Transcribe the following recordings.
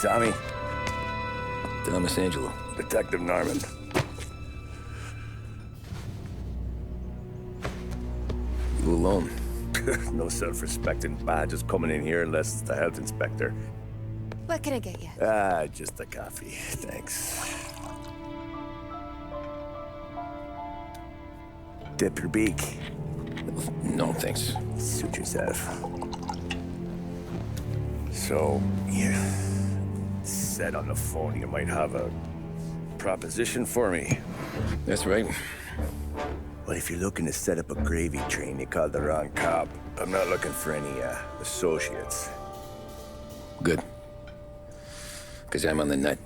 Tommy. Thomas Angelo. Detective Norman. You alone? No self-respecting badges coming in here unless it's the health inspector. What can I get you? Just a coffee. Thanks. Dip your beak. No, thanks. Suit yourself. So, you said on the phone you might have a proposition for me. That's right. Well, if you're looking to set up a gravy train, you called the wrong cop. I'm not looking for any, associates. Good. Because I'm on the nut.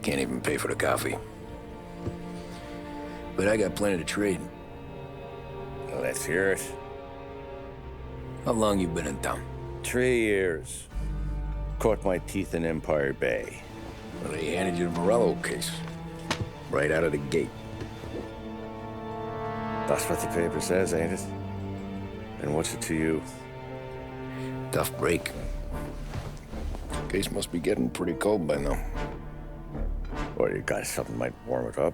Can't even pay for the coffee. But I got plenty to trade. Well, let's hear it. How long you been in town? 3 years. Caught my teeth in Empire Bay. Well, they handed you the Morello case. Right out of the gate. That's what the paper says, ain't it? And what's it to you? Tough break. Case must be getting pretty cold by now. Or you got something might warm it up?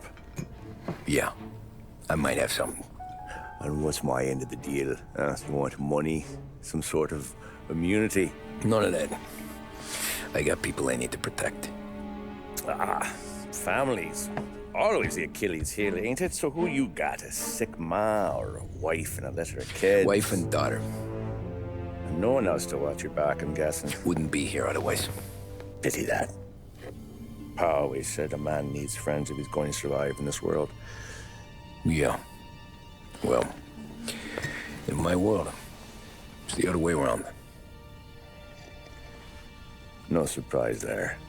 Yeah, I might have something. And what's my end of the deal? You want money? Some sort of immunity? None of that. I got people I need to protect. Families. Always the Achilles heel, ain't it? So who you got? A sick ma or a wife and a litter of kids? Wife and daughter. And no one else to watch your back, I'm guessing. Wouldn't be here otherwise. Pity that. Pa always said a man needs friends if he's going to survive in this world. Yeah. Well, in my world, it's the other way around. No surprise there.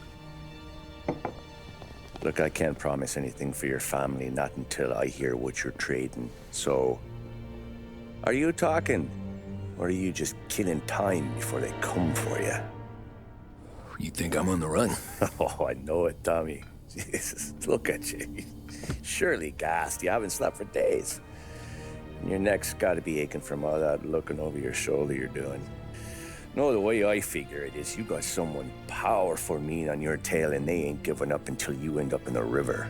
Look, I can't promise anything for your family, not until I hear what you're trading. So, are you talking? Or are you just killing time before they come for you? You think I'm on the run? Oh, I know it, Tommy. Jesus, look at you. Surely gassed. You haven't slept for days. And your neck's got to be aching from all that looking over your shoulder you're doing. No, the way I figure it is you got someone powerful mean on your tail and they ain't giving up until you end up in the river.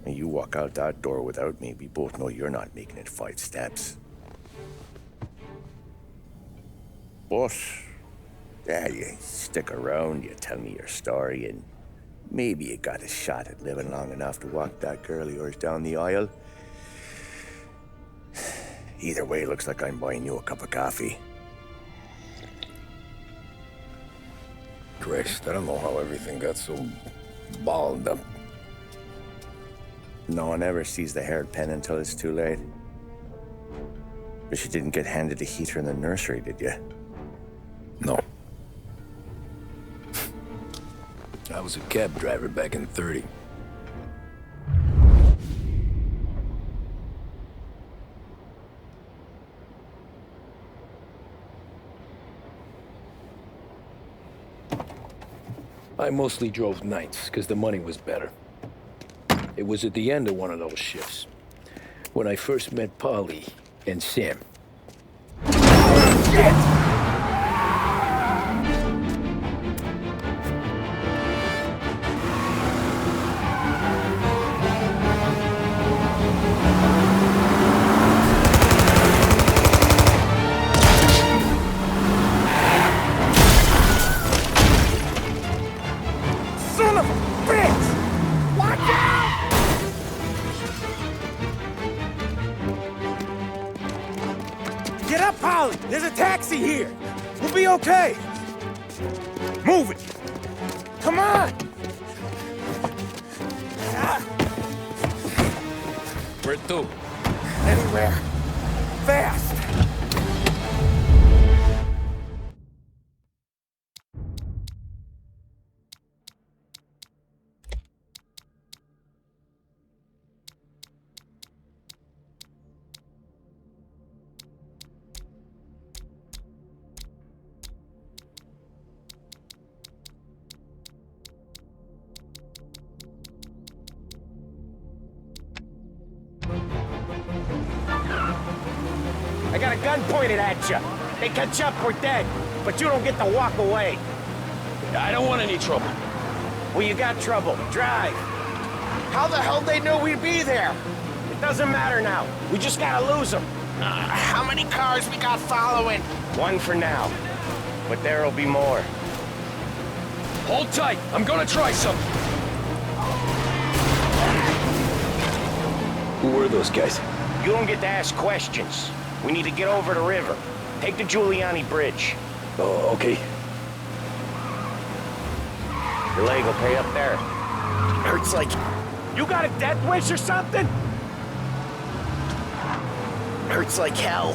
And you walk out that door without me, we both know you're not making it 5 steps. But, yeah, you stick around, you tell me your story, and maybe you got a shot at living long enough to walk that girl of yours down the aisle. Either way, looks like I'm buying you a cup of coffee. Christ, I don't know how everything got so balled up. No one ever sees the haired pen until it's too late. But you didn't get handed a heater in the nursery, did you? No. I was a cab driver back in '30. I mostly drove nights, because the money was better. It was at the end of one of those shifts, when I first met Polly and Sam. Shit! Get up, Polly! There's a taxi here! We'll be okay! Move it! Come on! Where to? Anywhere. Fast! I got a gun pointed at you. They catch up, we're dead. But you don't get to walk away. I don't want any trouble. Well, you got trouble. Drive. How the hell they know we'd be there? It doesn't matter now. We just gotta lose them. How many cars we got following? One for now. But there'll be more. Hold tight. I'm gonna try something. Who were those guys? You don't get to ask questions. We need to get over the river. Take the Giuliani Bridge. Oh, okay. Your leg will pay up there. Hurts like... You got a death wish or something? Hurts like hell.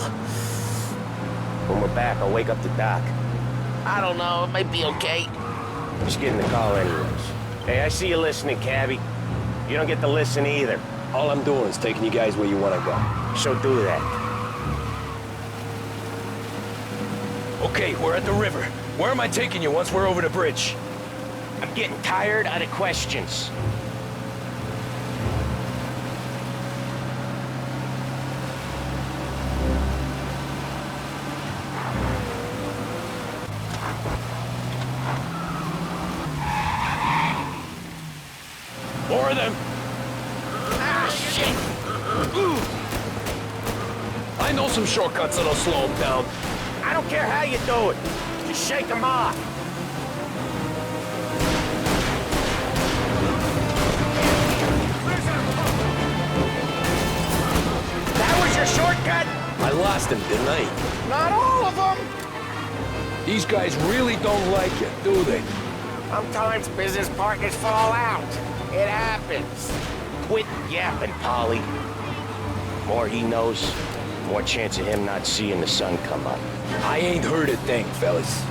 When we're back, I'll wake up the doc. I don't know, it might be okay. Just getting the call anyways. Hey, I see you listening, cabbie. You don't get to listen either. All I'm doing is taking you guys where you want to go. So do that. Okay, we're at the river. Where am I taking you once we're over the bridge? I'm getting tired of the questions. More of them. Ah, shit! I know some shortcuts that'll slow them down. I don't care how you do it. Just shake them off. That was your shortcut? I lost him, didn't I? Not all of them! These guys really don't like it, do they? Sometimes business partners fall out. It happens. Quit yapping, Polly. More he knows, more chance of him not seeing the sun come up. I ain't heard a thing, fellas.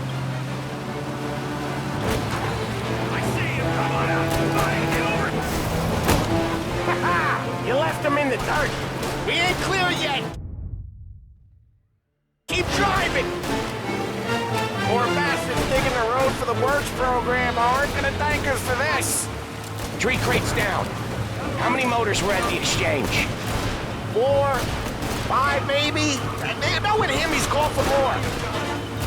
I see you. Come on out. Somebody get over. Ha-ha! You left him in the dirt. We ain't clear yet! Keep driving! Poor bastards digging the road for the works program aren't gonna thank us for this! 3 crates down. How many motors were at the exchange? 4, 5 maybe? Knowing him, he's called for more.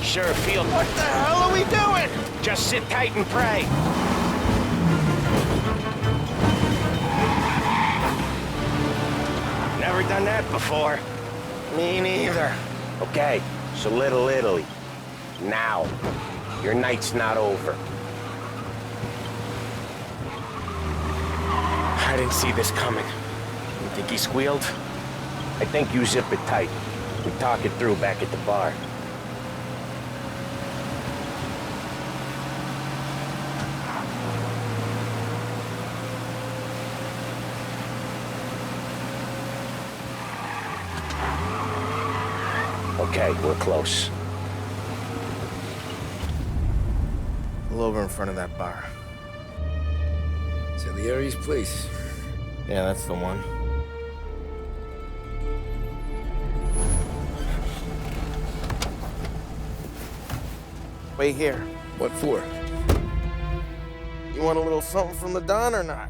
Sure, feel... What the hell are we doing? Just sit tight and pray. Never done that before. Me neither. Okay, so Little Italy. Now. Your night's not over. I didn't see this coming. You think he squealed? I think you zip it tight. We talk it through back at the bar. Okay, we're close. Pull over in front of that bar. Salieri's place. Yeah, that's the one. Wait here. What for? You want a little something from the Don or not?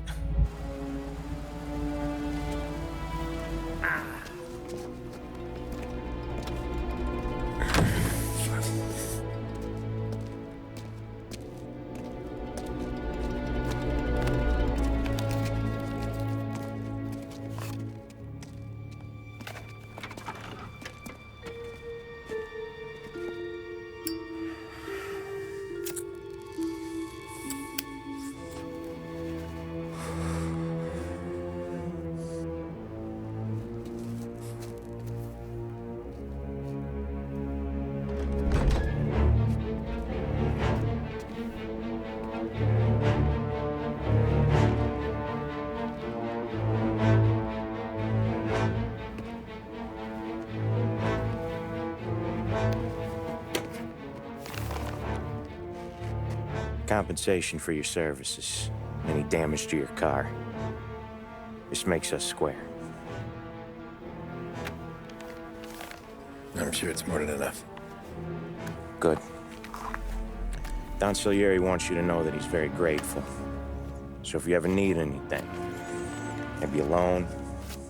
Compensation for your services. Any damage to your car. This makes us square. I'm sure it's more than enough. Good. Don Salieri wants you to know that he's very grateful. So if you ever need anything, maybe a loan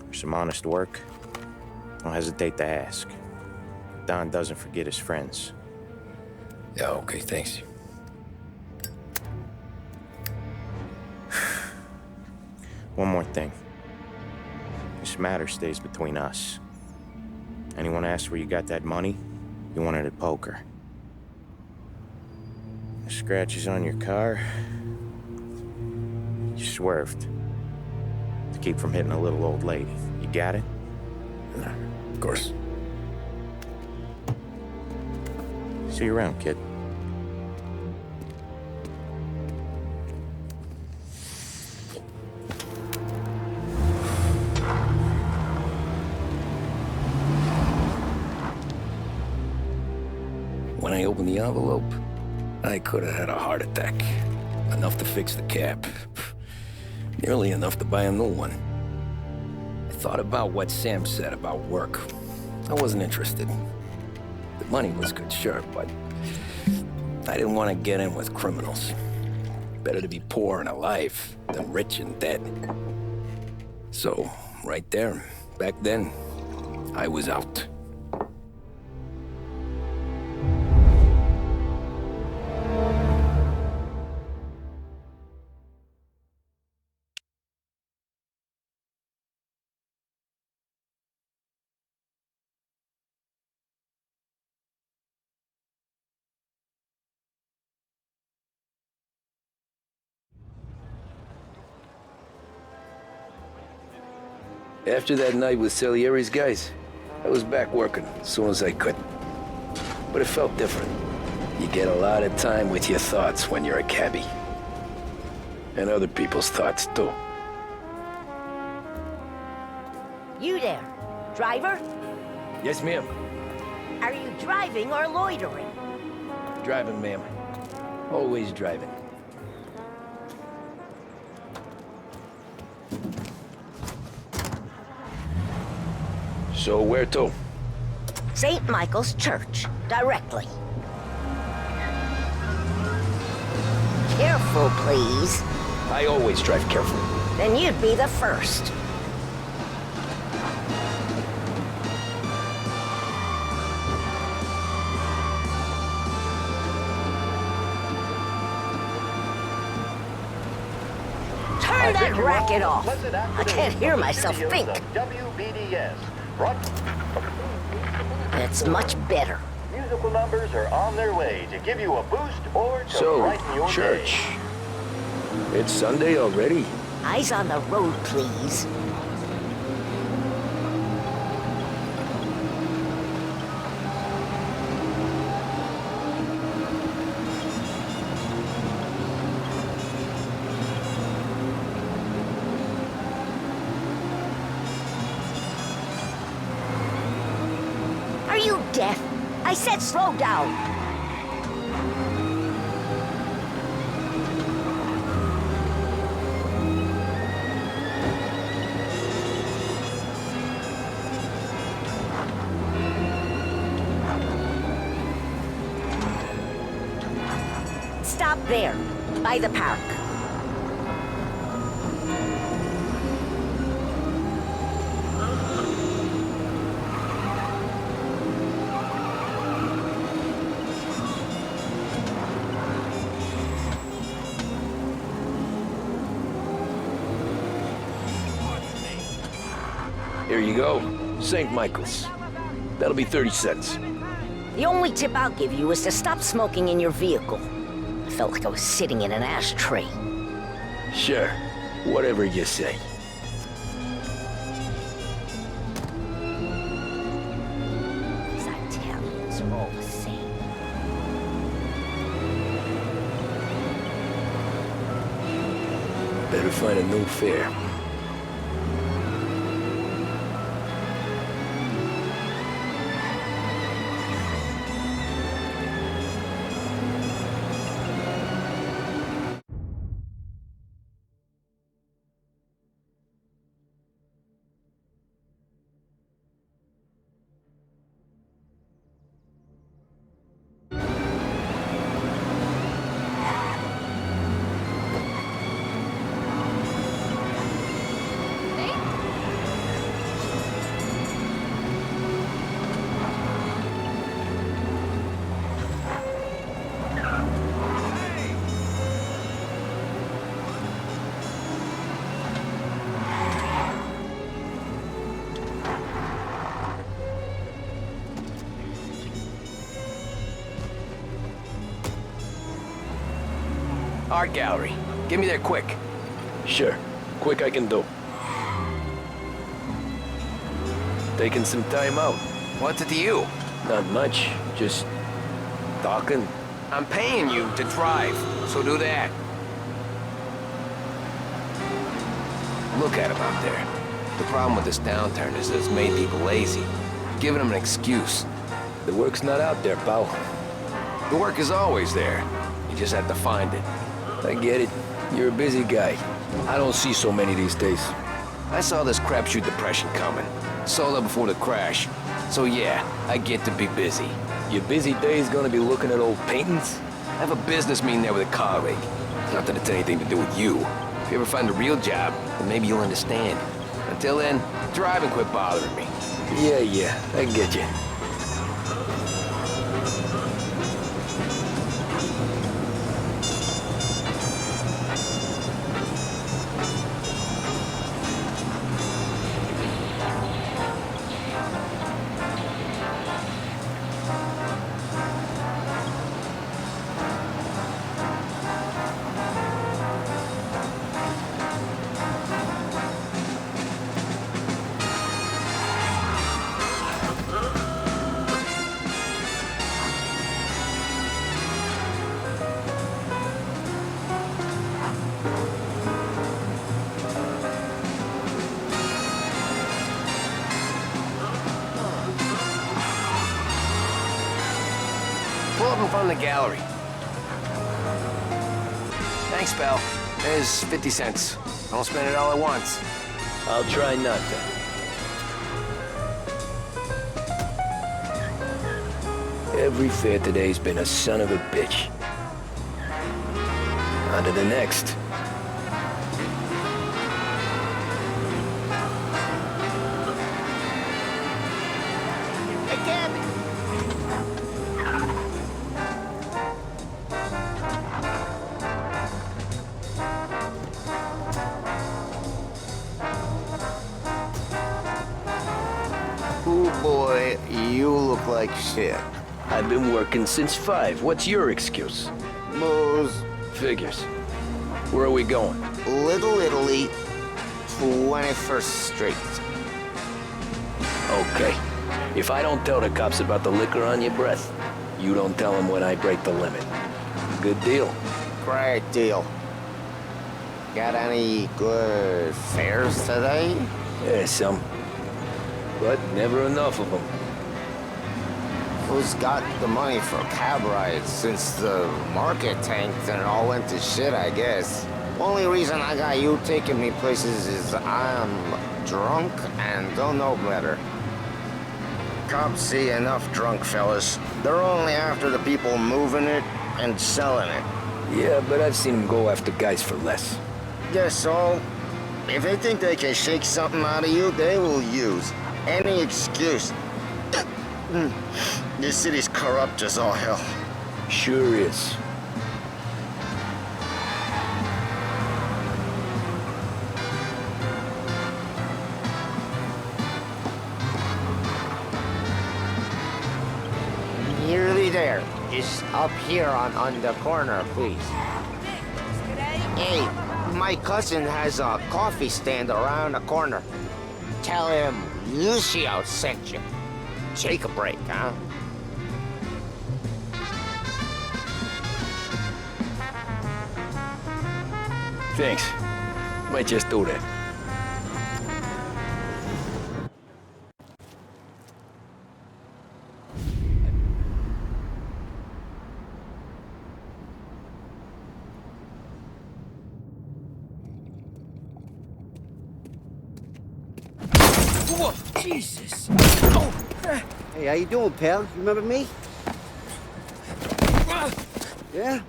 or some honest work, don't hesitate to ask. Don doesn't forget his friends. Yeah, okay, thanks. One more thing. This matter stays between us. Anyone asks where you got that money, you won it at poker. The scratches on your car, you swerved. To keep from hitting a little old lady. You got it? Of course. See you around, kid. When I opened the envelope, I could have had a heart attack. Enough to fix the cap. Nearly enough to buy a new one. I thought about what Sam said about work. I wasn't interested. The money was good, sure, but I didn't want to get in with criminals. Better to be poor and alive than rich and dead. So, right there, back then, I was out. After that night with Salieri's guys, I was back working as soon as I could. But it felt different. You get a lot of time with your thoughts when you're a cabbie. And other people's thoughts, too. You there, driver? Yes, ma'am. Are you driving or loitering? Driving, ma'am. Always driving. So where to? St. Michael's Church, directly. Careful, please. I always drive carefully. Then you'd be the first. Turn that racket off. I can't hear myself think. WBDS. That's much better. Musical numbers are on their way to give you a boost or to brighten your church. day. It's Sunday already? Eyes on the road, please. Are you deaf? I said slow down. Stop there, by the park. Here you go. St. Michael's. That'll be 30 cents. The only tip I'll give you is to stop smoking in your vehicle. I felt like I was sitting in an ashtray. Sure. Whatever you say. These Italians are all the same. Better find a new fare. Art gallery. Get me there quick. Sure. Quick I can do. Taking some time out. What's it to you? Not much. Just talking. I'm paying you to drive, so do that. Look at him out there. The problem with this downturn is that it's made people lazy. Giving them an excuse. The work's not out there, pal. The work is always there. You just have to find it. I get it. You're a busy guy. I don't see so many these days. I saw this crapshoot depression coming. Sold up before the crash. So yeah, I get to be busy. Your busy day's gonna be looking at old paintings? I have a business meeting there with a colleague. Not that it's anything to do with you. If you ever find a real job, then maybe you'll understand. Until then, drive and quit bothering me. Yeah, I get you. Pull up in front of the gallery. Thanks, pal. There's 50 cents. Don't spend it all at once. I'll try not to. Every fare today's been a son of a bitch. On to the next. Ooh, boy, you look like shit. I've been working since 5. What's your excuse? Moose, Figures. Where are we going? Little Italy, 21st Street. Okay. If I don't tell the cops about the liquor on your breath, you don't tell them when I break the limit. Good deal. Great deal. Got any good fares today? Yeah, some. But never enough of them. Who's got the money for cab rides since the market tanked and it all went to shit, I guess? Only reason I got you taking me places is I'm drunk and don't know better. Cops see enough drunk fellas. They're only after the people moving it and selling it. Yeah, but I've seen them go after guys for less. Guess so. If they think they can shake something out of you, they will use any excuse. This city's corrupt as all hell. Sure is. Nearly there. Just up here on the corner, please. Hey, my cousin has a coffee stand around the corner. Tell him Lucio sent you. Take a break, huh? Thanks. Might just do that. Whoa, Jesus! Oh. Hey, how you doing, pal? You remember me? Yeah?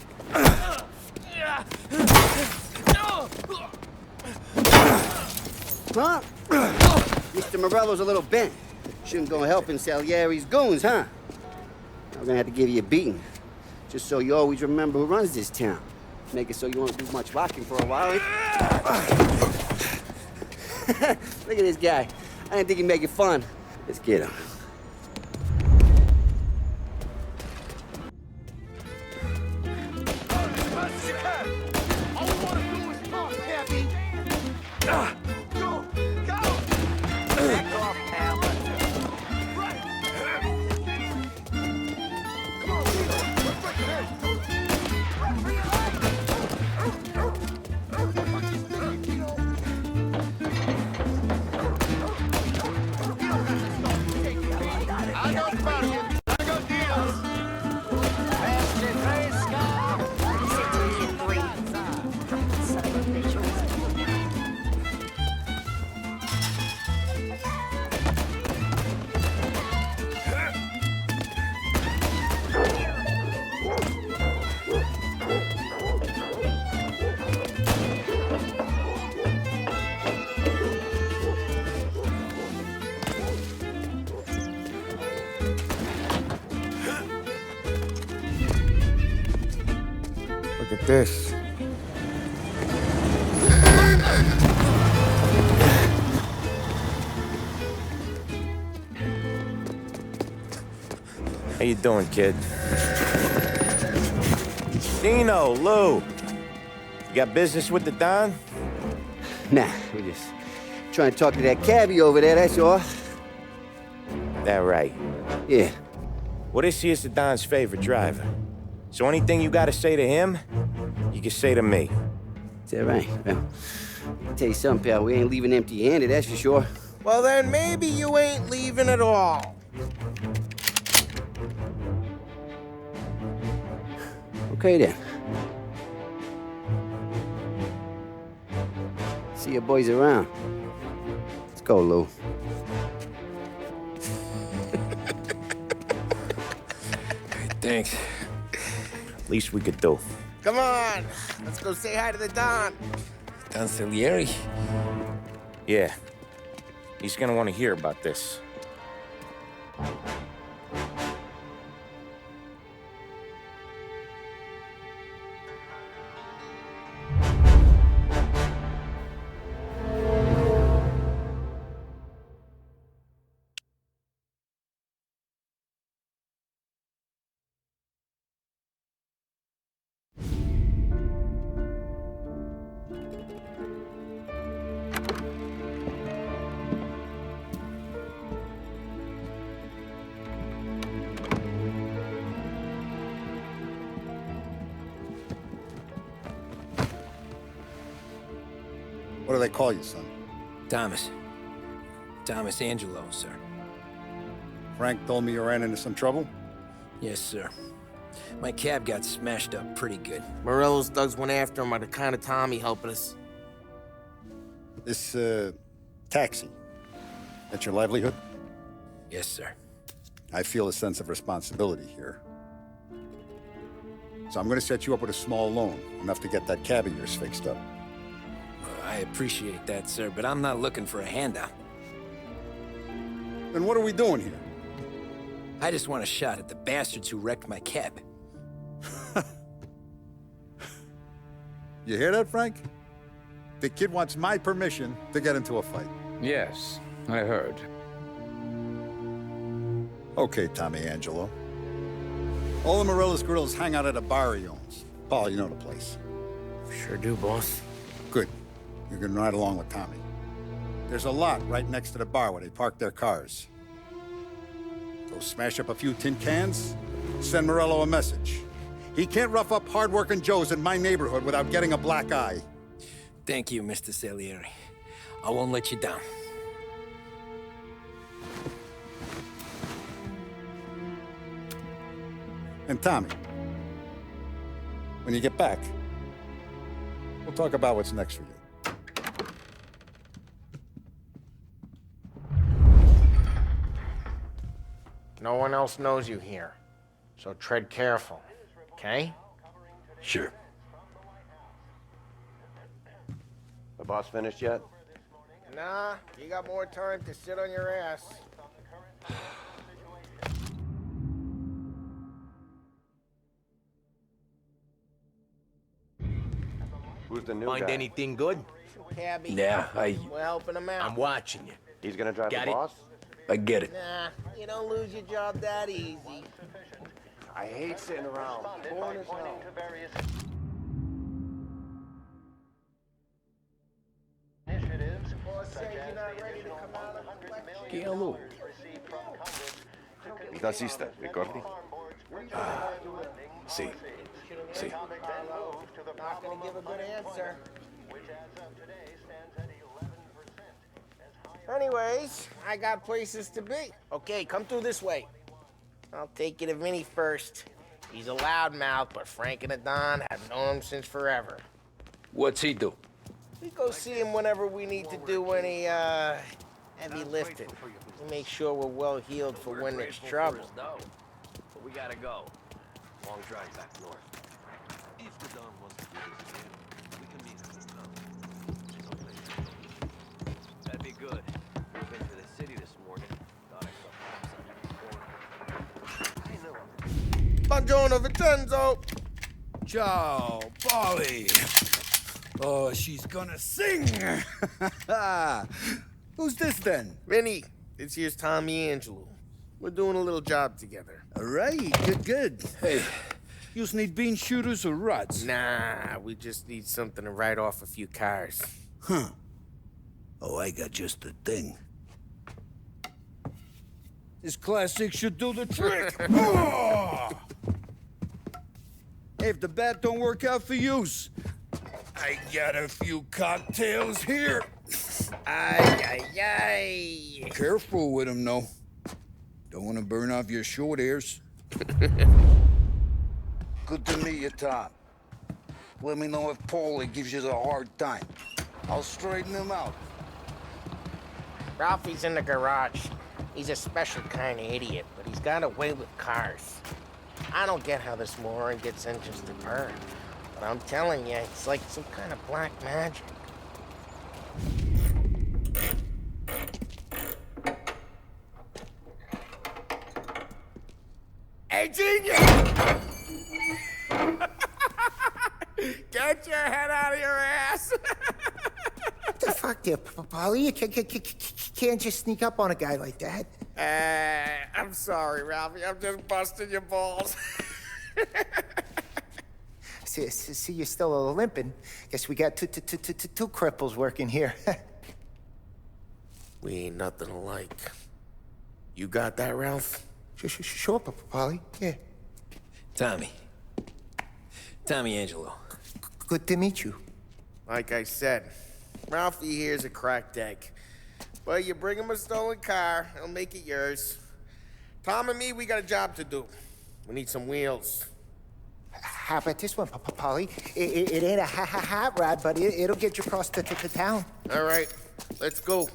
Huh? Mr. Morello's a little bent. Shouldn't go helping Salieri's goons, huh? I'm gonna have to give you a beating. Just so you always remember who runs this town. Make it so you won't do much rocking for a while. Look at this guy. I didn't think he'd make it fun. Let's get him. Back off, pal. Look at this. How you doing, kid? Dino, Lou. You got business with the Don? Nah, we just trying to talk to that cabbie over there, that's all. That right. Yeah. Well, this here's the Don's favorite driver. So anything you gotta say to him, you can say to me. Is that right? Well, I'll tell you something, pal. We ain't leaving empty-handed, that's for sure. Well, then maybe you ain't leaving at all. Okay, then. See your boys around. Let's go, Lou. Thanks. Least we could do. Come on, let's go say hi to the Don. Don Salieri? Yeah. He's gonna want to hear about this. What do they call you, son? Thomas. Thomas Angelo, sir. Frank told me you ran into some trouble? Yes, sir. My cab got smashed up pretty good. Morello's thugs went after him by the kind of Tommy helping us. This, taxi, that's your livelihood? Yes, sir. I feel a sense of responsibility here. So I'm gonna set you up with a small loan, enough to get that cab of yours fixed up. I appreciate that, sir, but I'm not looking for a handout. Then what are we doing here? I just want a shot at the bastards who wrecked my cab. You hear that, Frank? The kid wants my permission to get into a fight. Yes, I heard. Okay, Tommy Angelo. All the Morella's grills hang out at a bar he owns. Paul, you know the place. Sure do, boss. Good. You can ride along with Tommy. There's a lot right next to the bar where they park their cars. Go smash up a few tin cans, send Morello a message. He can't rough up hard-working Joes in my neighborhood without getting a black eye. Thank you, Mr. Salieri. I won't let you down. And Tommy, when you get back, we'll talk about what's next for you. No one else knows you here, so tread careful, okay? Sure. The boss finished yet? Nah, you got more time to sit on your ass. Who's the new Find guy? anything good? Cabby. Yeah, We're helping him out. I'm watching you. He's gonna drive Got the it. boss? I get it. Nah, you don't lose your job that easy. I hate sitting around. Boring as hell. Initiative Che allora? Il tassista, ricordi? Sì. Sì. Not gonna give a good answer. Anyways, I got places to be. Okay, come through this way. I'll take you to Vinny first. He's a loudmouth, but Frank and the Don have known him since forever. What's he do? We go see him whenever we need to do any, heavy lifting. We make sure we're well healed for when there's trouble. But we gotta go. Long drive back north. If the Don wants to do this again, we can meet him in town. That'd be good. We've been to the city this morning. Thought I saw cops on every corner. I know. Buongiorno, Vincenzo! Ciao, Polly. Oh, she's gonna sing. Who's this then? Vinny, this here's Tommy Angelo. We're doing a little job together. All right, good. Hey, you need bean shooters or rods? Nah, we just need something to write off a few cars. Huh. Oh, I got just the thing. This classic should do the trick. Oh! Hey, if the bat don't work out for yous, I got a few cocktails here. Ay, ay, ay. Careful with them, though. Don't want to burn off your short hairs. Good to meet you, Tom. Let me know if Paulie gives you the hard time. I'll straighten him out. Ralphie's in the garage. He's a special kind of idiot, but he's got a way with cars. I don't get how this moron gets engines to burn. But I'm telling you, it's like some kind of black magic. Hey, genius! Get your head out of your ass! What the fuck there, Polly? You can't just sneak up on a guy like that. I'm sorry, Ralphie. I'm just busting your balls. See, you're still limping. Guess we got two cripples working here. We ain't nothing alike. You got that, Ralph? Sure, Polly. Yeah. Tommy Angelo. Good to meet you. Like I said, Ralphie here's a cracked egg. But you bring him a stolen car, he'll make it yours. Tom and me, we got a job to do. We need some wheels. How about this one, Polly? It ain't a hot rod, but it'll get you across to town. All right, let's go.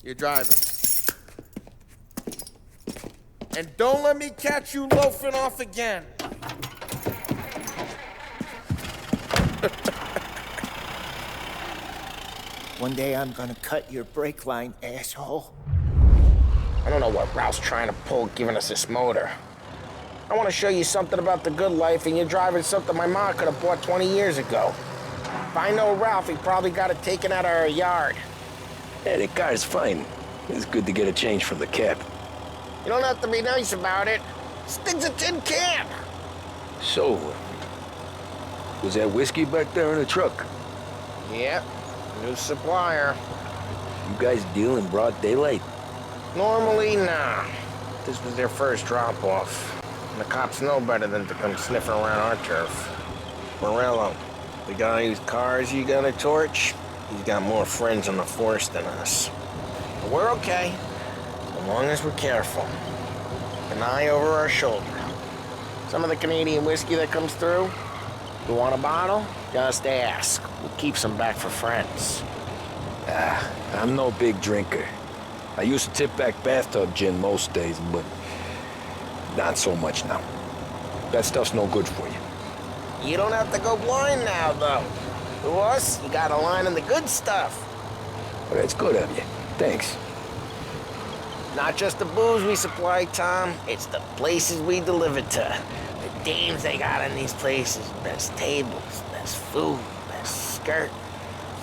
You're driving. And don't let me catch you loafing off again. One day I'm gonna cut your brake line, asshole. I don't know what Ralph's trying to pull giving us this motor. I want to show you something about the good life, and you're driving something my mom could have bought 20 years ago. If I know Ralph, he probably got it taken out of our yard. Yeah, the car's fine. It's good to get a change from the cap. You don't have to be nice about it. This thing's a tin can. So, was that whiskey back there in the truck? Yep, new supplier. You guys deal in broad daylight? Normally, nah. This was their first drop-off. And the cops know better than to come sniffing around our turf. Morello, the guy whose cars you got a torch, he's got more friends on the force than us. But we're okay, as long as we're careful. An eye over our shoulder. Some of the Canadian whiskey that comes through, you want a bottle? Just ask. We'll keep some back for friends. I'm no big drinker. I used to tip back bathtub gin most days, but not so much now. That stuff's no good for you. You don't have to go blind now, though. To us, you got a line on the good stuff. Well, that's good of you. Thanks. Not just the booze we supply, Tom. It's the places we deliver to. The dames they got in these places. Best tables, best food, best skirt.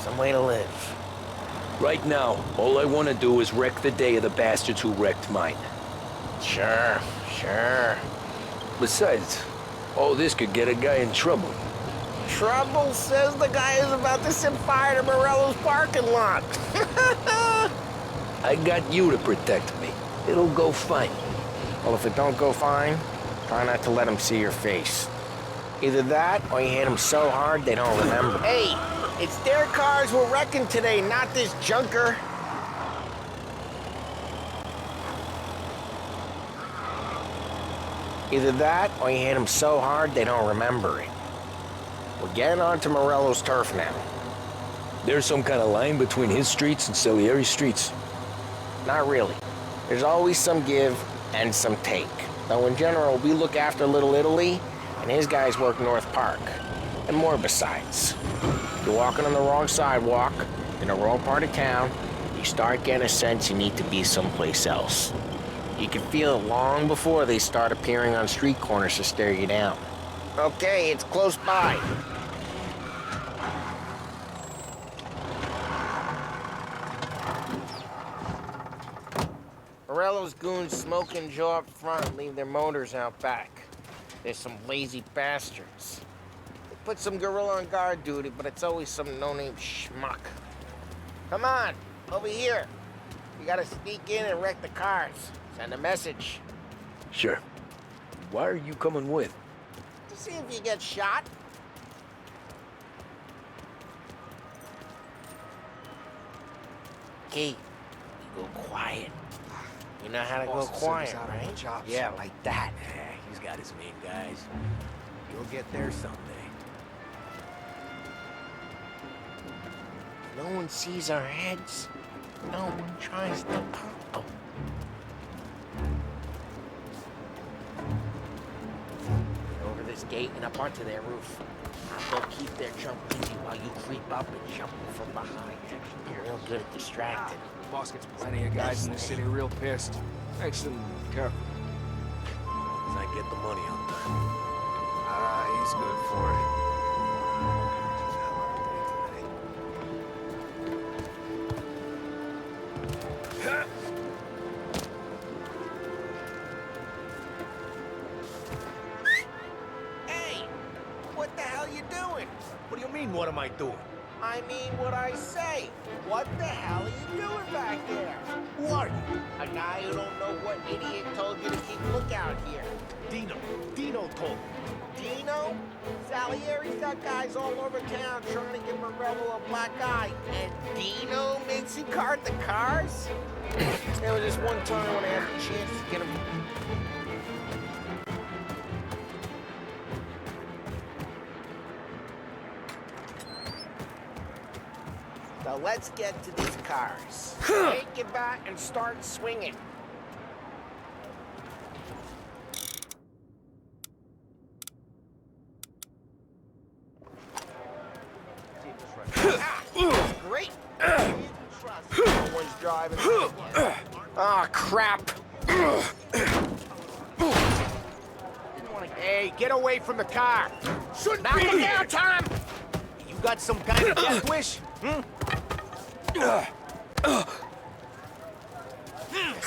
Some way to live. Right now, all I want to do is wreck the day of the bastards who wrecked mine. Sure. Besides, all this could get a guy in trouble. Trouble says the guy is about to set fire to Morello's parking lot. I got you to protect me. It'll go fine. Well, if it don't go fine, try not to let them see your face. Either that, or you hit them so hard they don't remember. Hey, it's their cars we're wrecking today, not this junker. Either that, or you hit them so hard they don't remember it. We're getting onto Morello's turf now. There's some kind of line between his streets and Salieri's streets. Not really. There's always some give and some take. Though in general, we look after Little Italy, and his guys work North Park. And more besides. You're walking on the wrong sidewalk, in the wrong part of town, you start getting a sense you need to be someplace else. You can feel it long before they start appearing on street corners to stare you down. Okay, it's close by. Morello's goons smoke and jaw up front and leave their motors out back. There's some lazy bastards. They put some gorilla on guard duty, but it's always some no-name schmuck. Come on, over here. You gotta sneak in and wreck the cars. Send a message. Sure. Why are you coming with? To see if you get shot. Okay, you go quiet. You know how to go quiet, right? Yeah, like that. Yeah, he's got his main guys. You'll get there someday. No one sees our heads. No one tries to pop them. Over this gate and up onto their roof. I'll go keep their jump busy while you creep up and jump from behind. You're real good at distracting. Boss gets plenty of guys in the city real pissed. Makes them careful. As long as I get the money on time. He's good for it. Hey! What the hell you doing? What do you mean, what am I doing? I mean what I say. What the hell are you doing back there? Who are you? A guy who don't know what idiot told you to keep lookout here. Dino told me. Dino? Salieri's got guys all over town trying to give Morello a black eye. And Dino makes him cart the cars? There was this one time when I had the chance to get him. Now let's get to these cars. Take it back and start swinging. Great. No one's driving. Ah, crap. Hey, get away from the car! Knock him down, Tom! You got some kind of death wish?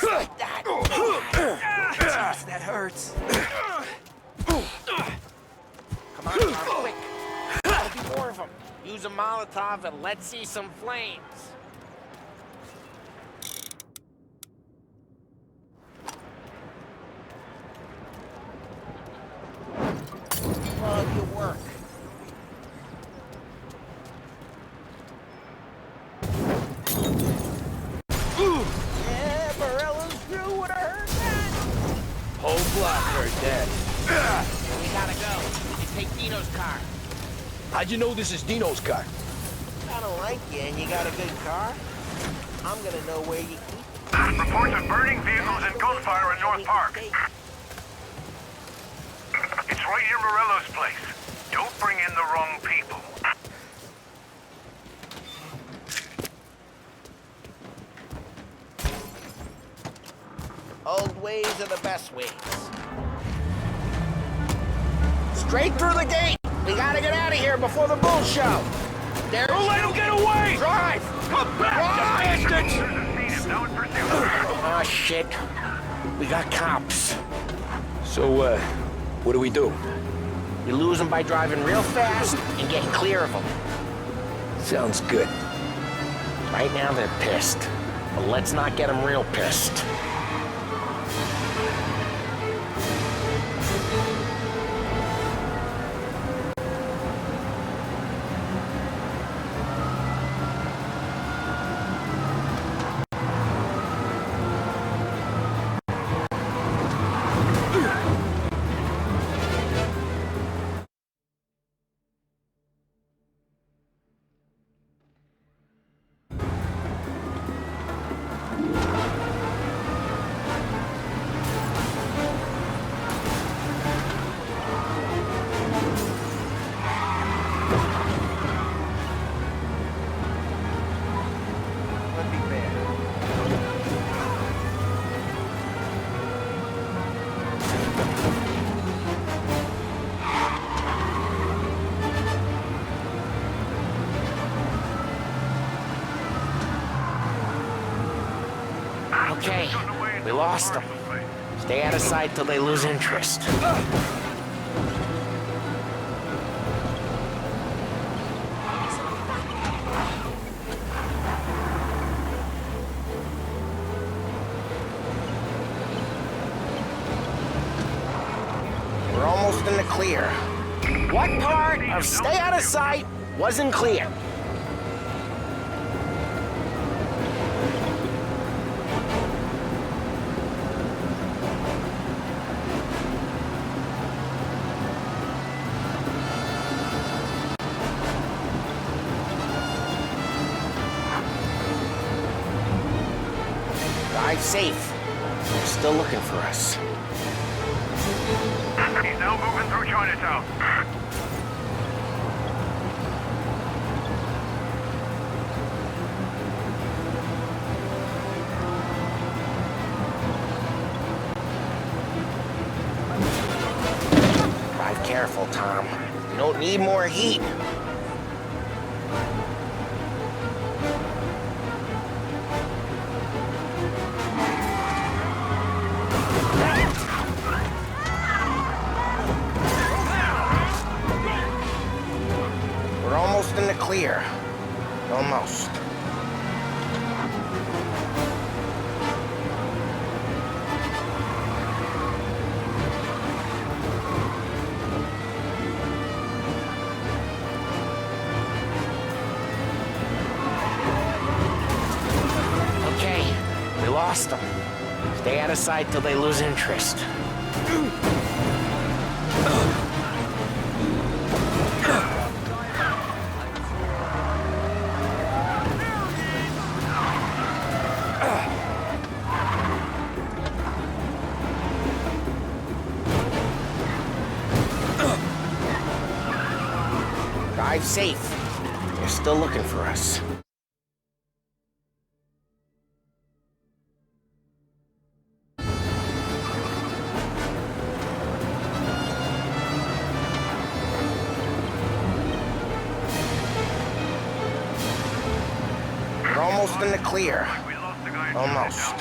Like that. Jeez, that hurts. Come on, Tom, quick. Gotta be more of them. Use a Molotov and let's see some flames. Love your work. Yeah, Morello's crew would have heard that. Whole block heard that. We gotta go. You take Dino's car. How'd you know this is Dino's car? I don't like you and you got a good car. I'm gonna know where you keep it. Reports of burning vehicles and gunfire in North Park. It's right near Morello's place. Don't bring in the wrong people. Old ways are the best ways. Straight through the gate! We gotta get out of here before the bull show! There's Don't let him get away! Drive! Come back, you bastards! Oh, shit. We got cops. So, what do we do? You lose them by driving real fast and getting clear of them. Sounds good. Right now, they're pissed. But let's not get him real pissed. Okay, we lost them. Stay out of sight till they lose interest. We're almost in the clear. What part of stay out of sight wasn't clear? Drive safe. They're still looking for us. He's now moving through Chinatown. Drive careful, Tom. You don't need more heat. We're almost in the clear. Almost. Okay, we lost them. Stay out of sight till they lose interest. Drive safe. They're still looking for us. We're almost in the clear. Almost.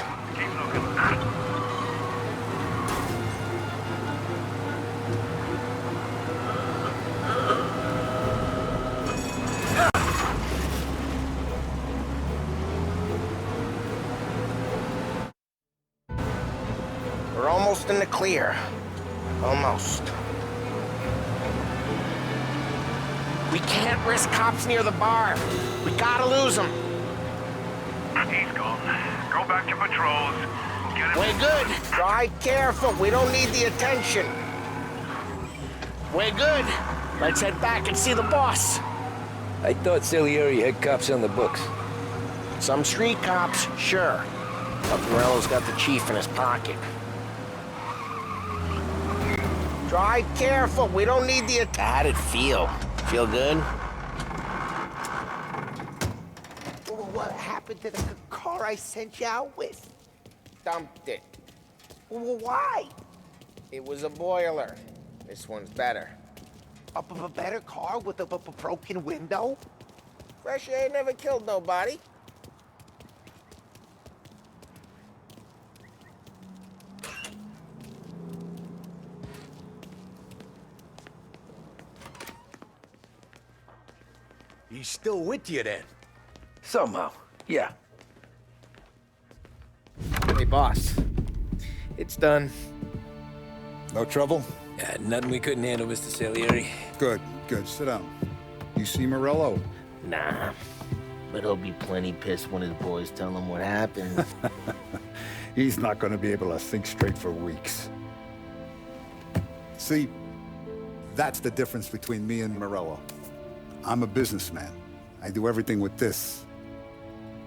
We're almost in the clear. Almost. We can't risk cops near the bar. We gotta lose them. He's gone. Go back to patrols. Get him. We're good. Drive careful. We don't need the attention. We're good. Let's head back and see the boss. I thought Salieri had cops on the books. Some street cops, sure. But Morello's got the chief in his pocket. Drive careful. We don't need the attack. How'd it feel? Feel good? What happened to the car I sent you out with? Dumped it. Why? It was a boiler. This one's better. A better car with a broken window? Fresh air never killed nobody. He's still with you then? Somehow, yeah. boss. It's done. No trouble? Yeah, nothing we couldn't handle, Mr. Salieri. Good, good. Sit down. You see Morello? Nah. But he'll be plenty pissed when his boys tell him what happened. He's not going to be able to think straight for weeks. See, that's the difference between me and Morello. I'm a businessman. I do everything with this.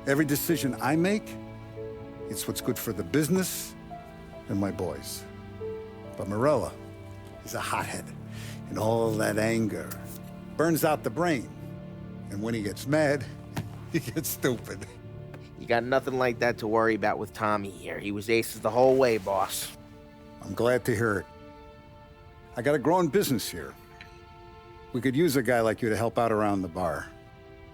Every decision I make, it's what's good for the business and my boys. But Morello, he's a hothead. And all that anger burns out the brain. And when he gets mad, he gets stupid. You got nothing like that to worry about with Tommy here. He was aces the whole way, boss. I'm glad to hear it. I got a growing business here. We could use a guy like you to help out around the bar.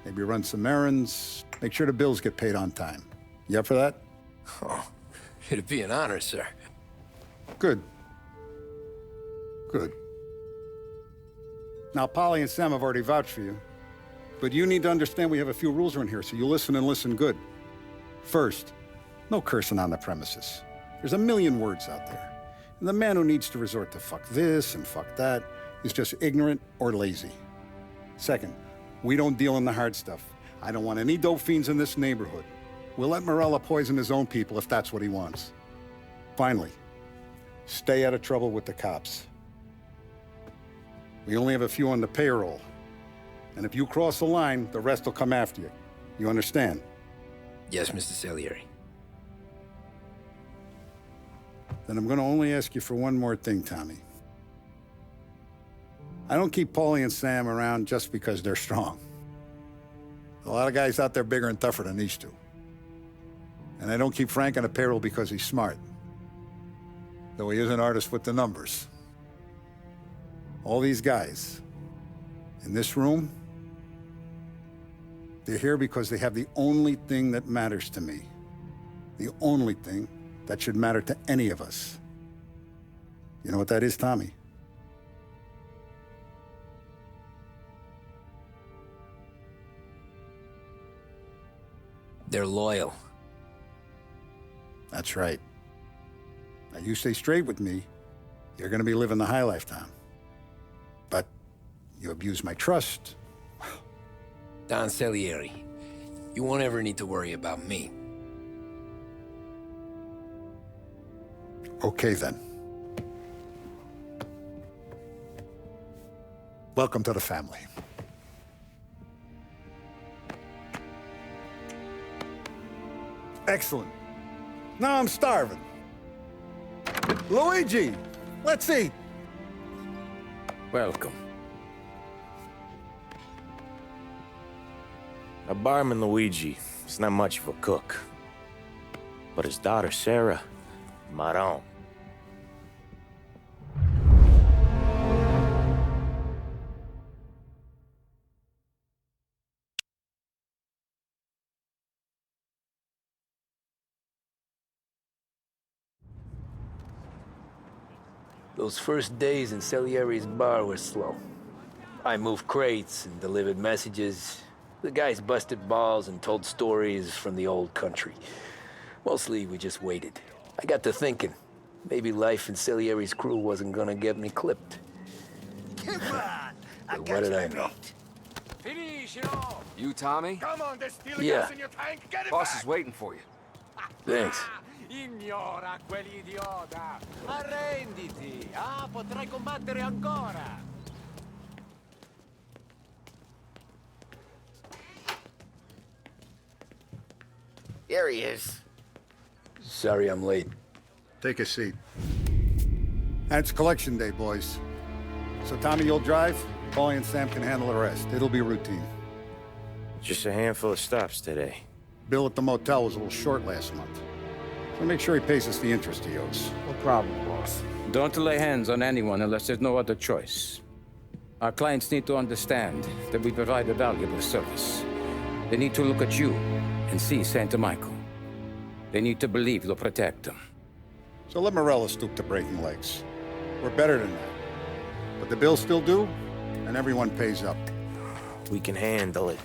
Maybe run some errands, make sure the bills get paid on time. You up for that? Oh, it'd be an honor, sir. Good. Good. Now, Polly and Sam have already vouched for you. But you need to understand we have a few rules around here, so you listen and listen good. First, no cursing on the premises. There's a million words out there. And the man who needs to resort to fuck this and fuck that is just ignorant or lazy. Second, we don't deal in the hard stuff. I don't want any dope fiends in this neighborhood. We'll let Morello poison his own people if that's what he wants. Finally, stay out of trouble with the cops. We only have a few on the payroll. And if you cross the line, the rest will come after you. You understand? Yes, Mr. Salieri. Then I'm gonna only ask you for one more thing, Tommy. I don't keep Paulie and Sam around just because they're strong. A lot of guys out there bigger and tougher than these two. And I don't keep Frank on the payroll because he's smart. Though he is an artist with the numbers. All these guys in this room, they're here because they have the only thing that matters to me. The only thing that should matter to any of us. You know what that is, Tommy? They're loyal. That's right. Now, you stay straight with me, you're gonna be living the high life, Tom. But you abuse my trust. Don Salieri, you won't ever need to worry about me. Okay, then. Welcome to the family. Excellent. Now I'm starving. Luigi, let's eat. Welcome. A barman, Luigi, is not much of a cook. But his daughter, Sarah, Maron. Those first days in Salieri's bar were slow. I moved crates and delivered messages. The guys busted balls and told stories from the old country. Mostly, we just waited. I got to thinking, maybe life in Salieri's crew wasn't gonna get me clipped. Come on! But what did I know? Finish it all! You, Tommy? Come on, there's steel Yeah. gas in your tank. Get it Boss back. is waiting for you. Thanks. Ignora quell'idiota! Arrenditi! Ah, potrai combattere ancora! There he is. Sorry I'm late. Take a seat. And it's collection day, boys. So Tommy, you'll drive. Paulie and Sam can handle the rest. It'll be routine. Just a handful of stops today. Bill at the motel was a little short last month. So make sure he pays us the interest he owes. No problem, boss. Don't lay hands on anyone unless there's no other choice. Our clients need to understand that we provide a valuable service. They need to look at you and see Santa Michael. They need to believe you'll protect them. So let Morello stoop to breaking legs. We're better than that. But the bill's still due, and everyone pays up. We can handle it.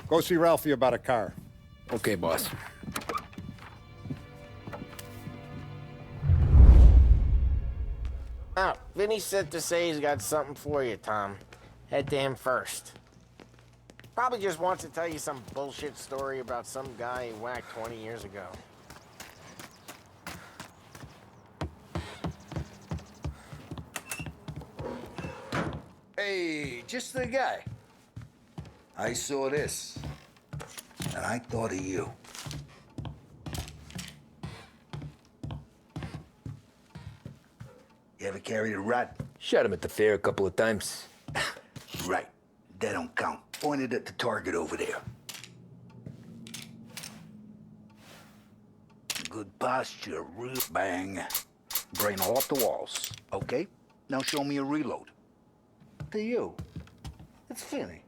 Go see Ralphie about a car. Okay, boss. Vinny said to say he's got something for you, Tom. Head to him first. Probably just wants to tell you some bullshit story about some guy he whacked 20 years ago. Hey, just the guy. I saw this, and I thought of you. You ever carried a rat? Shot him at the fair a couple of times. Right. That don't count. Pointed at the target over there. Good posture, real bang. Brain all off the walls. Okay? Now show me a reload. To you. It's Finny.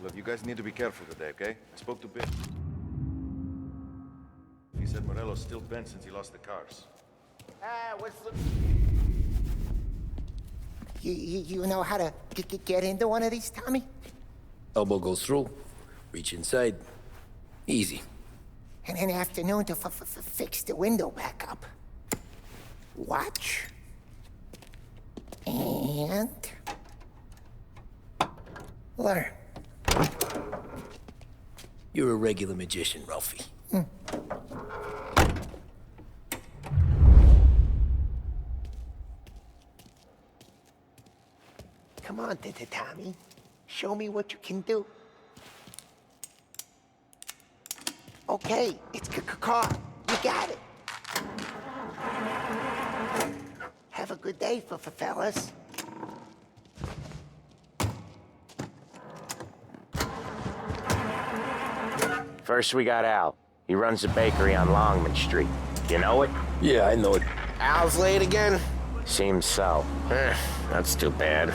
Look, you guys need to be careful today, okay? I spoke to Ben. He said Morello's still bent since he lost the cars. What's the... You know how to get into one of these, Tommy? Elbow goes through, reach inside. Easy. And in the afternoon to fix the window back up. Watch. And... learn. You're a regular magician, Ralphie. Come on, Tommy. Show me what you can do. Okay, it's car. You got it. Have a good day, fellas. First, we got Al. He runs a bakery on Longman Street. You know it? Yeah, I know it. Al's late again? Seems so. That's too bad.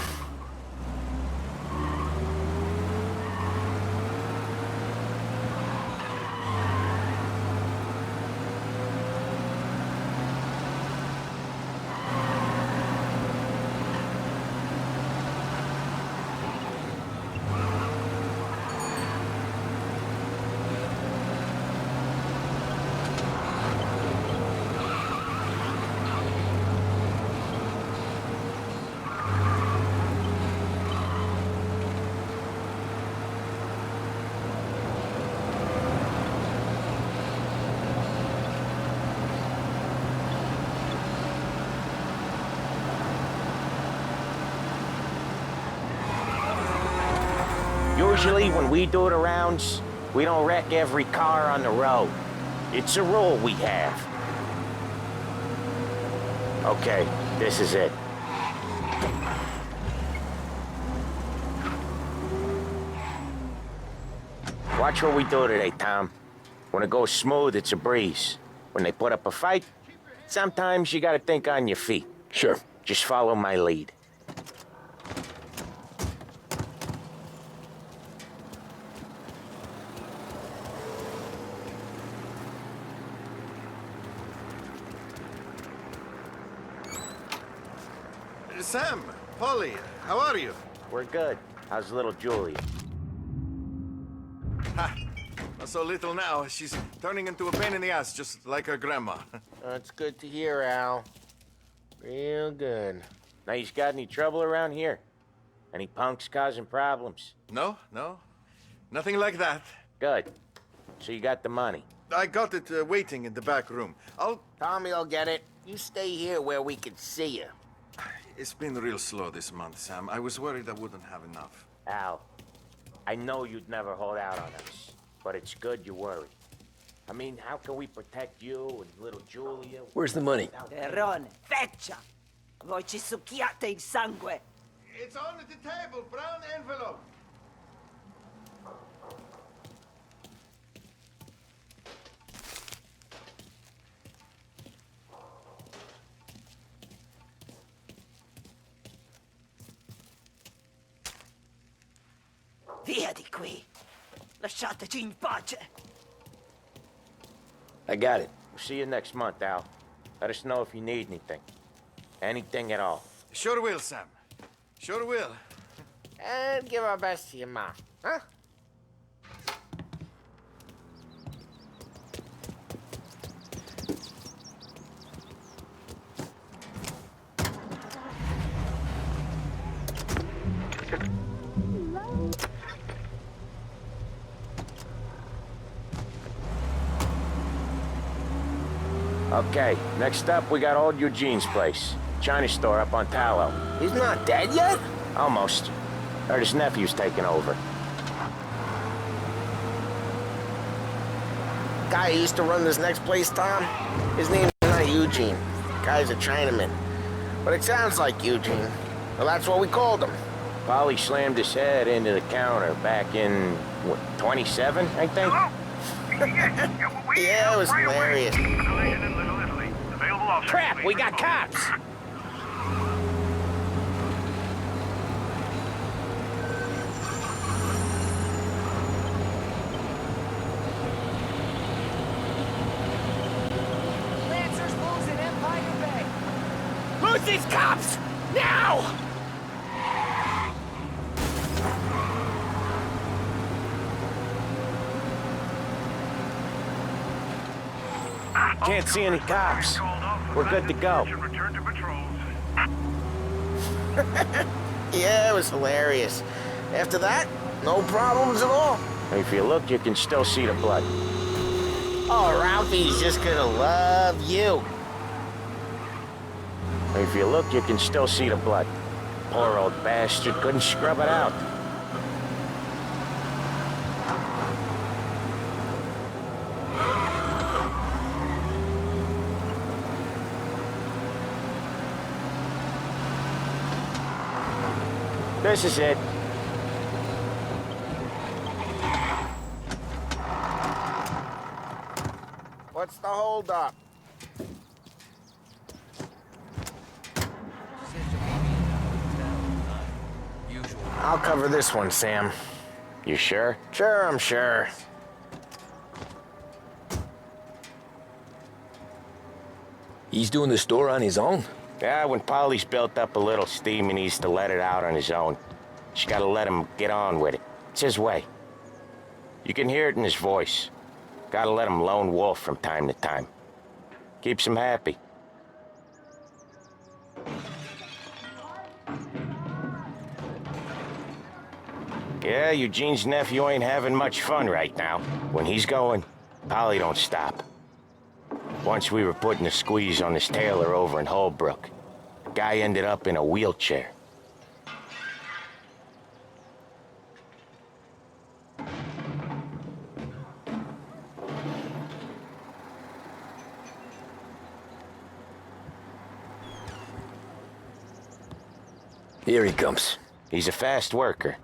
Usually, when we do the rounds, we don't wreck every car on the road. It's a rule we have. Okay, this is it. Watch what we do today, Tom. When it goes smooth, it's a breeze. When they put up a fight, sometimes you gotta think on your feet. Sure. Just follow my lead. Sam, Polly, how are you? We're good. How's little Julia? Ha! Not so little now. She's turning into a pain in the ass, just like her grandma. That's good to hear, Al. Real good. Now, you got any trouble around here? Any punks causing problems? No. Nothing like that. Good. So you got the money? I got it waiting in the back room. Tommy'll get it. You stay here where we can see you. It's been real slow this month, Sam. I was worried I wouldn't have enough. Al, I know you'd never hold out on us, but it's good you worry. I mean, how can we protect you and little Julia? Where's the money? Terrone, feccia! Voi ci succhiate il sangue! It's on the table, brown envelope. Via di qui! Lasciateci in pace! I got it. We'll see you next month, Al. Let us know if you need anything. Anything at all. Sure will, Sam. Sure will. And give our best to your mom. Huh? Okay, next up we got old Eugene's place. China store up on Tallow. He's not dead yet? Almost. Heard his nephew's taking over. Guy who used to run this next place, Tom? His name's not Eugene. Guy's a Chinaman. But it sounds like Eugene. Well, that's what we called him. Polly slammed his head into the counter back in, what, 27, I think? Yeah, it was hilarious. Crap, we got cops! Lancers moves in Empire Bay. Lose these cops! Now! Can't see any cops. We're good to go. Yeah, it was hilarious. After that, no problems at all. If you look, you can still see the blood. Oh, Ralphie's just gonna love you. If you look, you can still see the blood. Poor old bastard couldn't scrub it out. This is it. What's the holdup? I'll cover this one, Sam. You sure? Sure, I'm sure. He's doing the store on his own? Yeah, when Polly's built up a little steam, he needs to let it out on his own. She gotta let him get on with it. It's his way. You can hear it in his voice. Gotta let him lone wolf from time to time. Keeps him happy. Yeah, Eugene's nephew ain't having much fun right now. When he's going, Polly don't stop. Once we were putting a squeeze on this tailor over in Holbrook. The guy ended up in a wheelchair. Here he comes. He's a fast worker.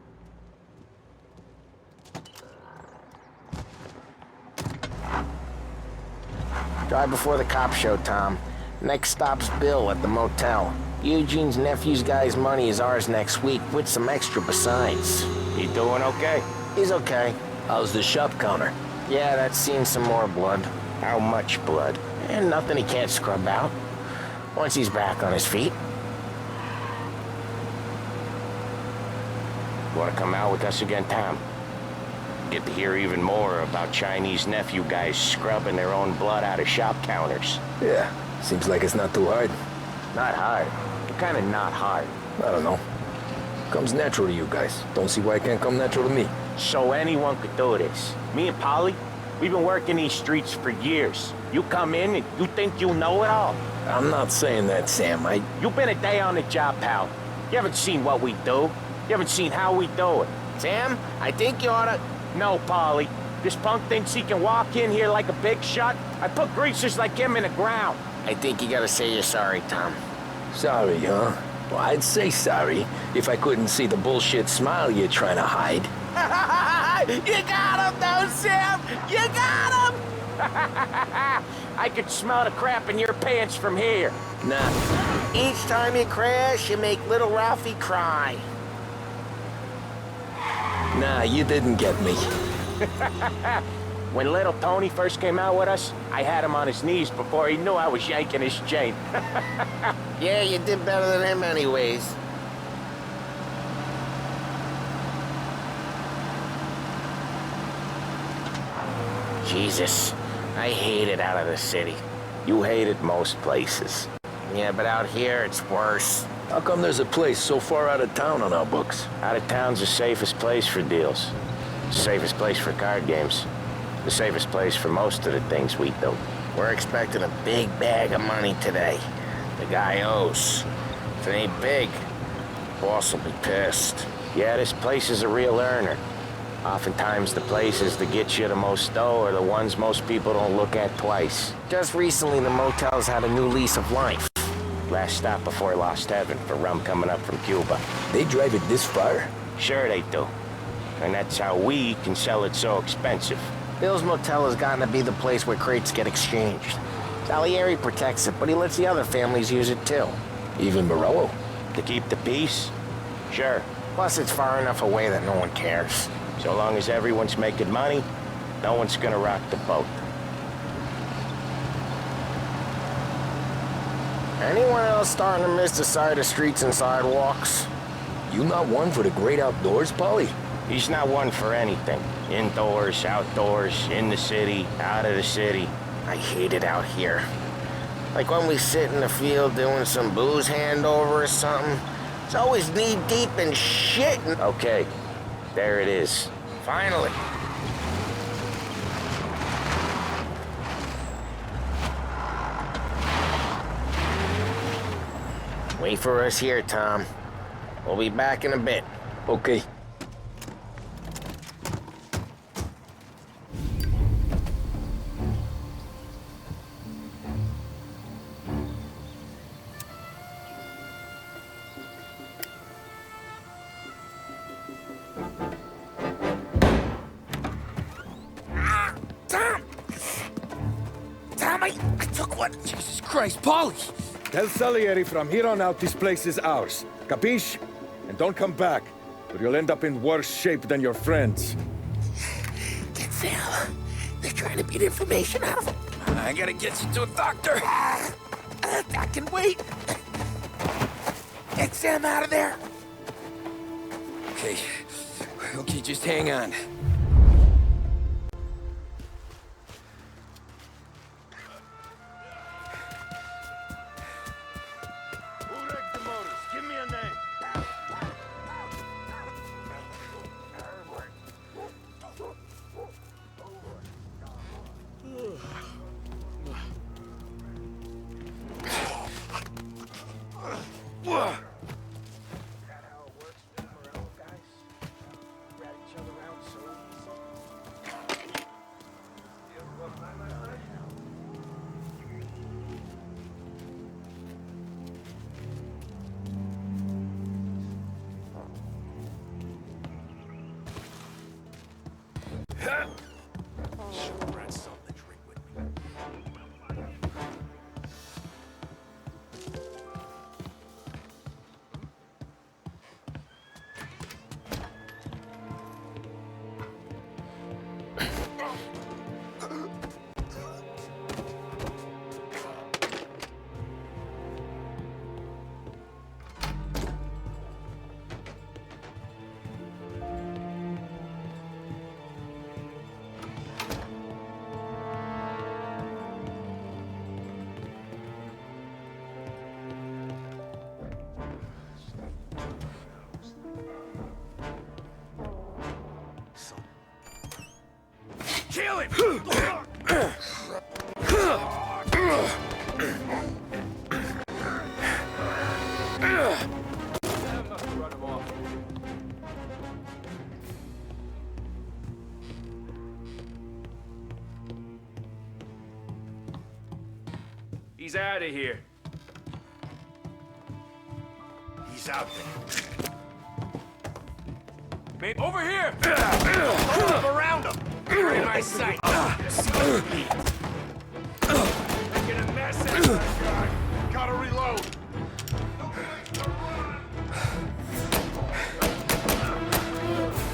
Drive before the cop show, Tom. Next stop's Bill at the motel. Eugene's nephew's guy's money is ours next week, with some extra besides. He doing okay? He's okay. How's the shop counter? Yeah, that's seen some more blood. How much blood? And nothing he can't scrub out. Once he's back on his feet. Want to come out with us again, Tom? Get to hear even more about Chinese nephew guys scrubbing their own blood out of shop counters. Yeah, seems like it's not too hard. Not hard. What kind of not hard? I don't know. Comes natural to you guys. Don't see why it can't come natural to me. So anyone could do this. Me and Polly, we've been working these streets for years. You come in and you think you know it all. I'm not saying that, Sam. You've been a day on the job, pal. You haven't seen what we do. You haven't seen how we do it. Sam, I think you oughta... No, Polly. This punk thinks he can walk in here like a big shot. I put greasers like him in the ground. I think you gotta say you're sorry, Tom. Sorry, huh? Well, I'd say sorry if I couldn't see the bullshit smile you're trying to hide. You got him, though, Sam! You got him! I could smell the crap in your pants from here. Nah. Each time you crash, you make little Ralphie cry. Nah, you didn't get me. When little Tony first came out with us, I had him on his knees before he knew I was yanking his chain. Yeah, you did better than him anyways. Jesus, I hate it out of the city. You hate it most places. Yeah, but out here, it's worse. How come there's a place so far out of town on our books? Out of town's the safest place for deals. The safest place for card games. The safest place for most of the things we do. We're expecting a big bag of money today. The guy owes. If it ain't big, boss will be pissed. Yeah, this place is a real earner. Oftentimes the places that get you the most dough are the ones most people don't look at twice. Just recently, the motel's had a new lease of life. Last stop before Lost Heaven for rum coming up from Cuba. They drive it this far? Sure they do. And that's how we can sell it so expensive. Bill's Motel has gotten to be the place where crates get exchanged. Salieri protects it, but he lets the other families use it too. Even Morello? To keep the peace? Sure. Plus, it's far enough away that no one cares. So long as everyone's making money, no one's gonna rock the boat. Anyone else starting to miss the side of streets and sidewalks? You not one for the great outdoors, Paulie? He's not one for anything. Indoors, outdoors, in the city, out of the city. I hate it out here. Like when we sit in the field doing some booze handover or something. It's always knee-deep in shit. Okay, there it is. Finally. Wait for us here, Tom. We'll be back in a bit. Okay. I took one. Jesus Christ, Paulie! Tell Salieri from here on out this place is ours. Capiche? And don't come back, or you'll end up in worse shape than your friends. Get Sal. They're trying to beat information out of him. I gotta get you to a doctor. I can wait. Get Sam out of there. Okay. Okay, just hang on. Give me a name. Kill him! He's out of here. He's out there. Mate, over here! Hold up around him! You're in my sight. Making a mess out of that guy. Gotta reload.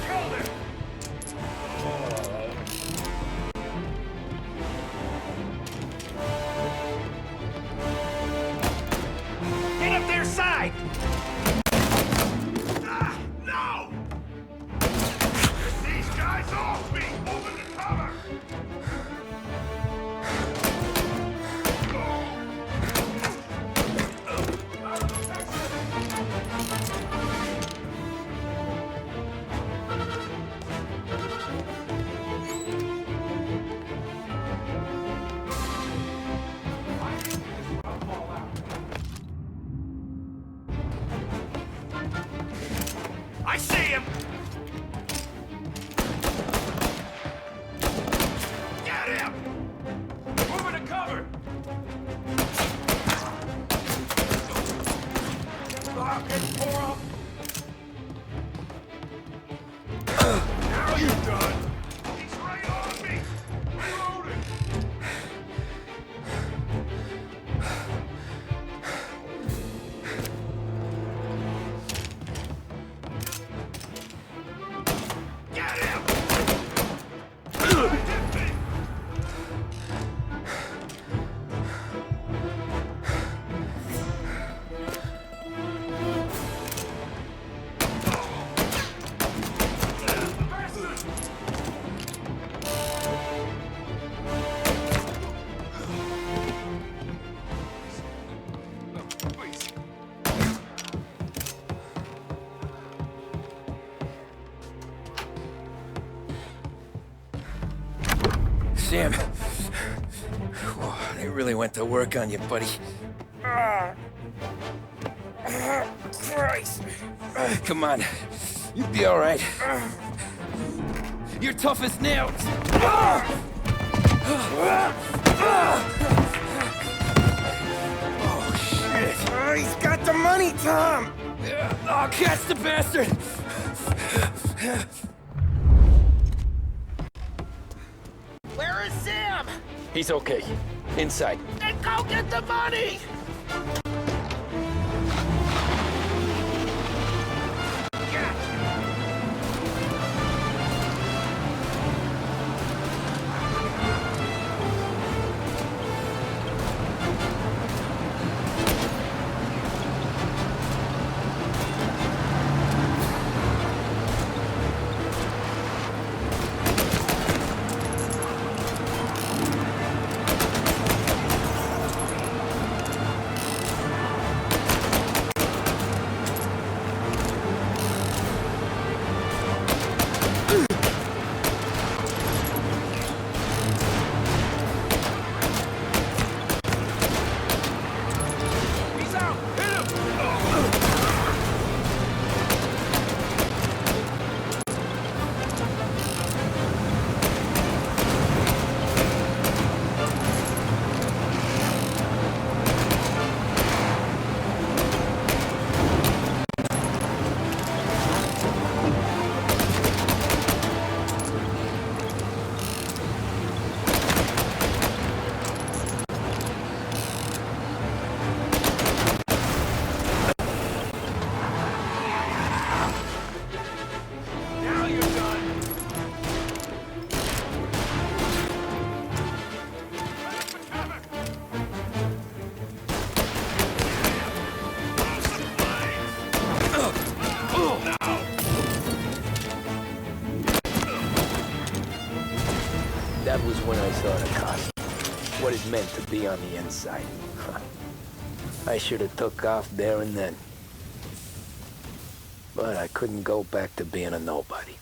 Killed him. Get up their side. No! These guys off me! Moving to cover! Cover! Now you're done! He's right on me! Reloading! Get him! Sam. Whoa, they really went to work on you, buddy. Christ. Come on. You'll be all right. You're tough as nails. Oh, shit. Oh, he's got the money, Tom. Oh, catch the bastard. Where is Sam? He's okay. Inside. Then go get the money! That was when I saw the cost. What it meant to be on the inside. I should have took off there and then. But I couldn't go back to being a nobody.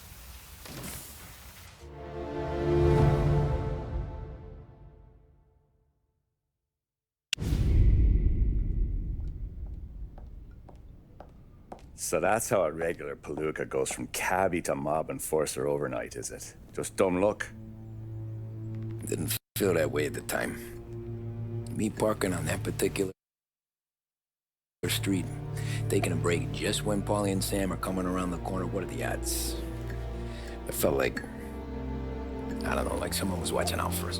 So that's how a regular palooka goes from cabbie to mob enforcer overnight, is it? Just dumb luck? Didn't feel that way at the time. Me parking on that particular street, taking a break just when Paulie and Sam are coming around the corner, what are the odds? It felt like, I don't know, like someone was watching out for us.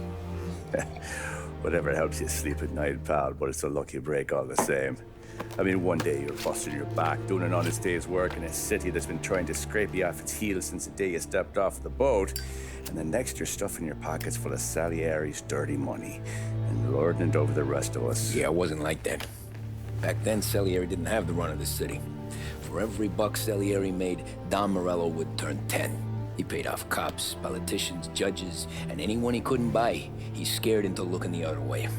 Whatever helps you sleep at night, pal, but it's a lucky break all the same. I mean, one day you're busting your back, doing an honest day's work in a city that's been trying to scrape you off its heels since the day you stepped off the boat, and the next you're stuffing your pockets full of Salieri's dirty money and lording it over the rest of us. Yeah, it wasn't like that. Back then, Salieri didn't have the run of the city. For every buck Salieri made, Don Morello would turn 10. He paid off cops, politicians, judges, and anyone he couldn't buy, he scared into looking the other way.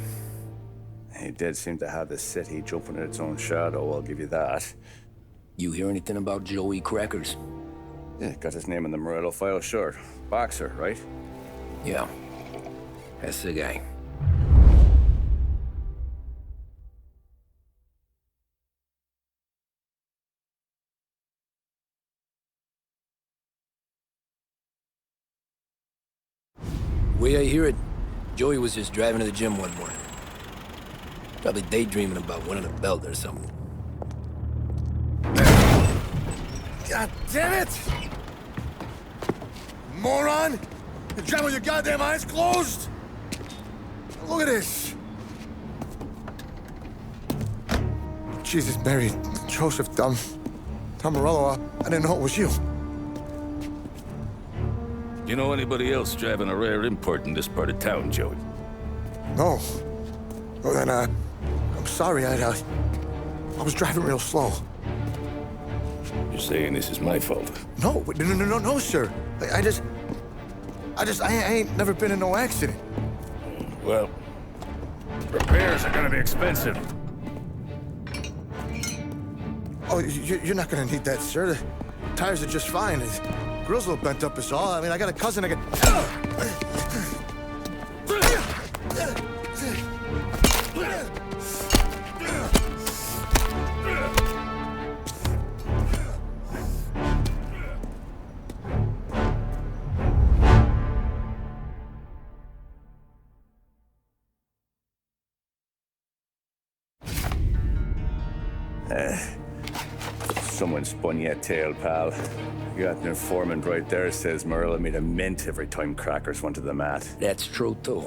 He did seem to have the city jumping at its own shadow, I'll give you that. You hear anything about Joey Crackers? Yeah, got his name in the Morello file, sure. Boxer, right? Yeah, that's the guy. Way I hear it, Joey was just driving to the gym one morning. Probably daydreaming about winning a belt or something. God damn it! Moron! You're driving with your goddamn eyes closed? Look at this! Jesus, Mary, Joseph, Tom Morello, I didn't know it was you. You know anybody else driving a rare import in this part of town, Joey? No. Well, then, I'm sorry, I was driving real slow. You're saying this is my fault? No, sir. I ain't never been in no accident. Well, repairs are gonna be expensive. Oh, you're not gonna need that, sir. The tires are just fine. The grill's a little bent up is all. I mean, I got a cousin I Someone spun you a tail, pal. You got an informant right there says Morello made a mint every time crackers went to the mat. That's true, too.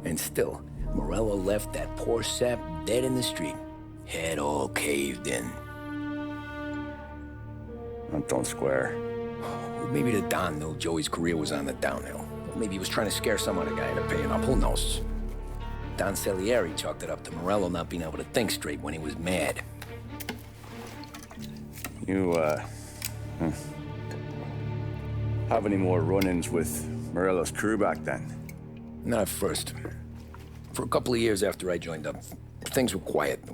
And still, Morello left that poor sap dead in the street. Head all caved in. Don't square. Well, maybe the Don knew Joey's career was on the downhill. Or maybe he was trying to scare some other guy into paying up. Who knows? Don Salieri chalked it up to Morello not being able to think straight when he was mad. You, have any more run-ins with Morello's crew back then? Not at first. For a couple of years after I joined up, things were quiet.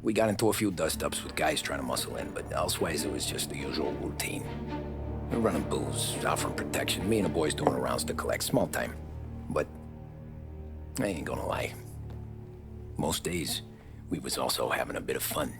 We got into a few dust-ups with guys trying to muscle in, but elsewise it was just the usual routine. We're running booze, offering protection, me and the boys doing rounds to collect, small time. But I ain't gonna lie. Most days, we was also having a bit of fun.